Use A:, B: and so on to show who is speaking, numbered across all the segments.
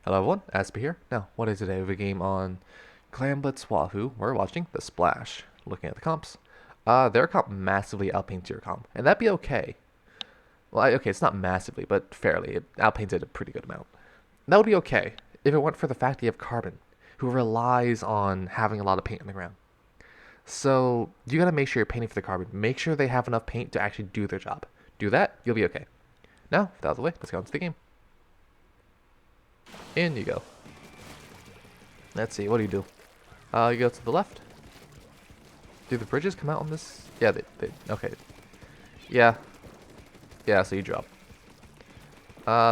A: Hello everyone, Espurr here. Now, what is today? We have a game on Clan Blitz Wahoo. We're watching the Splash. Looking at the comps. Their comp massively outpaints your comp, and that'd be okay. Well, okay, it's not massively, but fairly. It outpaints it a pretty good amount. That would be okay if it weren't for the fact that you have Carbon, who relies on having a lot of paint on the ground. So, you gotta make sure you're painting for the Carbon. Make sure they have enough paint to actually do their job. Do that, you'll be okay. Now, with that out of the way, let's go into the game. In you go. Let's see, what do? You go to the left. Do the bridges come out on this? Yeah, they okay. Yeah. Yeah, so you drop.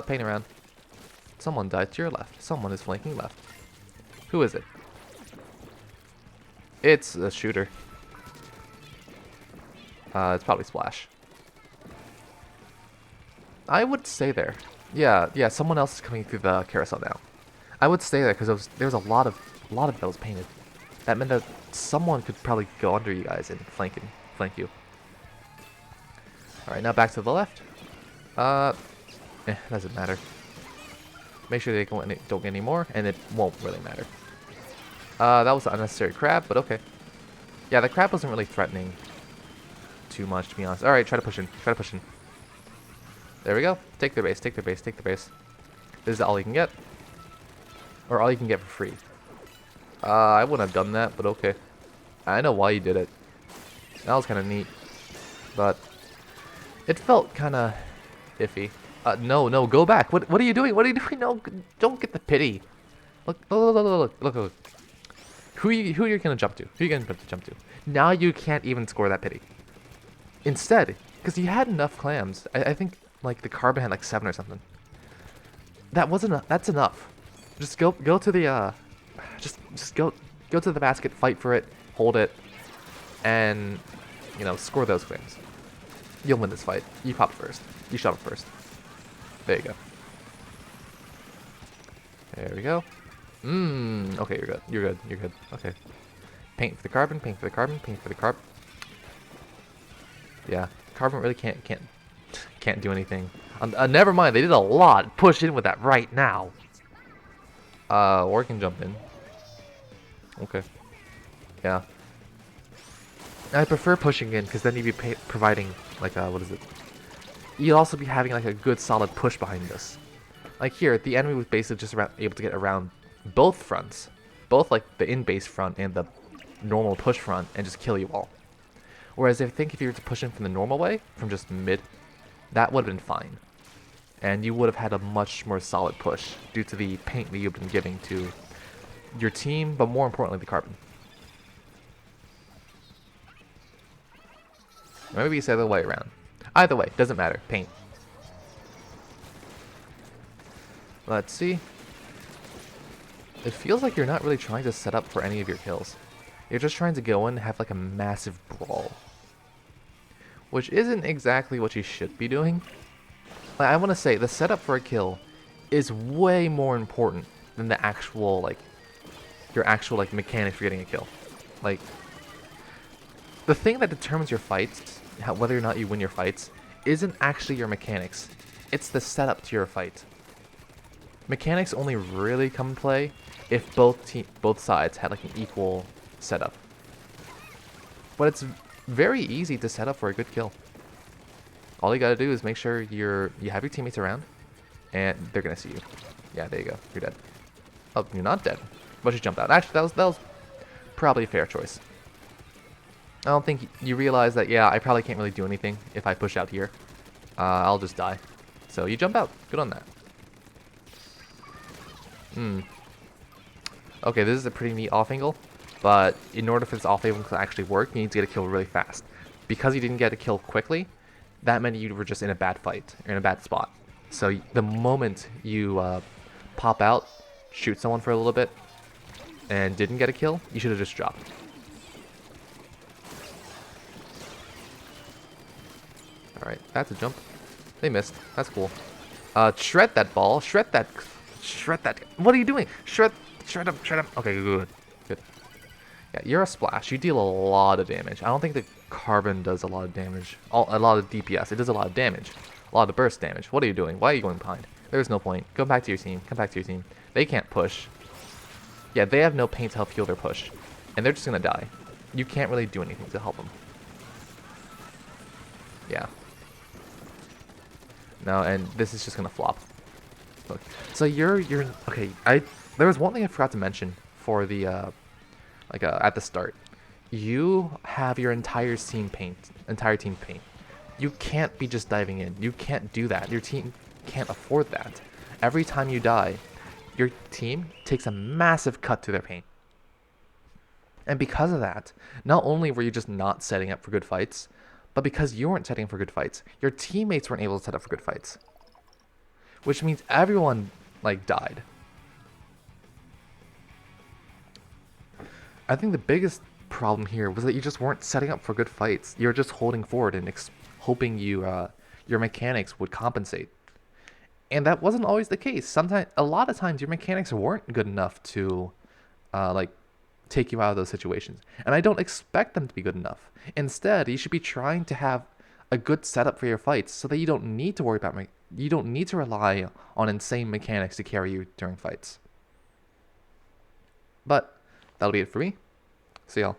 A: Paint around. Someone died to your left. Someone is flanking left. Who is it? It's a shooter. It's probably Splash. I would stay there. Yeah, someone else is coming through the carousel now. I would stay there because there was a lot of that was painted. That meant that someone could probably go under you guys and flank you. All right, now back to the left. Doesn't matter. Make sure they don't get any more, and it won't really matter. That was an unnecessary crab, but okay. Yeah, the crab wasn't really threatening too much, to be honest. All right, try to push in. There we go. Take their base. Take their base. This is all you can get. Or all you can get for free. I wouldn't have done that, but okay. I know why you did it. That was kind of neat. But it felt kind of iffy. No, go back. What are you doing? No, don't get the pity. Look. Who you're going to jump to? Who are you going to jump to? Now you can't even score that pity. Instead, because you had enough clams, I think like the Carbon had like 7 or something. That's enough. Just go to the just go to the basket, fight for it, hold it, and score those clams. You'll win this fight. You popped first. You shot up first. There you go. There we go. Okay, you're good. Okay. Paint for the Carbon. Yeah, Carbon really can't do anything. Never mind, they did a lot. Push in with that right now. Or can jump in. Okay. Yeah. I prefer pushing in because then you'd be providing like what is it? You'd also be having like a good solid push behind this. Like here, the enemy was basically just able to get around both fronts, both like the in-base front and the normal push front, and just kill you all. Whereas I think if you were to push in from the normal way, from just mid, that would have been fine. And you would have had a much more solid push due to the paint that you've been giving to your team, but more importantly, the Carbon. Or maybe it's the other way around. Either way, doesn't matter. Paint. Let's see. It feels like you're not really trying to set up for any of your kills. You're just trying to go in and have like a massive brawl. Which isn't exactly what you should be doing. Like, I want to say the setup for a kill is way more important than the actual your actual mechanics for getting a kill. Like, the thing that determines your fights, whether or not you win your fights, isn't actually your mechanics. It's the setup to your fight. Mechanics only really come in play if both sides had like an equal setup. But it's very easy to set up for a good kill. All you gotta do is make sure you have your teammates around, and they're gonna see you. Yeah, there you go. You're dead. Oh, you're not dead. But you jumped out. Actually, that was probably a fair choice. I don't think you realize that. Yeah, I probably can't really do anything if I push out here. I'll just die. So you jump out. Good on that. Okay, this is a pretty neat off angle. But in order for this off angle to actually work, you need to get a kill really fast. Because you didn't get a kill quickly, that meant you were just in a bad fight, or in a bad spot. So the moment you pop out, shoot someone for a little bit, and didn't get a kill, you should have just dropped. Alright, that's a jump. They missed. That's cool. Shred that ball. Shred that. What are you doing? Shred him. Okay, good. Yeah, you're a Splash. You deal a lot of damage. I don't think the Carbon does a lot of damage. A lot of DPS. It does a lot of damage. A lot of burst damage. What are you doing? Why are you going behind? There's no point. Go back to your team. Come back to your team. They can't push. Yeah, they have no paint to help heal their push. And they're just going to die. You can't really do anything to help them. Yeah. No, and this is just going to flop. Look. So you're okay, there was one thing I forgot to mention for the at the start. You have your entire team paint. You can't be just diving in. You can't do that. Your team can't afford that. Every time you die, your team takes a massive cut to their paint. And because of that, not only were you just not setting up for good fights, but because you weren't setting up for good fights, your teammates weren't able to set up for good fights. Which means everyone, like, died. I think the biggest problem here was that you just weren't setting up for good fights. You were just holding forward and hoping your mechanics would compensate. And that wasn't always the case. A lot of times, your mechanics weren't good enough to, take you out of those situations. And I don't expect them to be good enough. Instead, you should be trying to have a good setup for your fights so that you don't need to worry about you don't need to rely on insane mechanics to carry you during fights. But that'll be it for me. See y'all.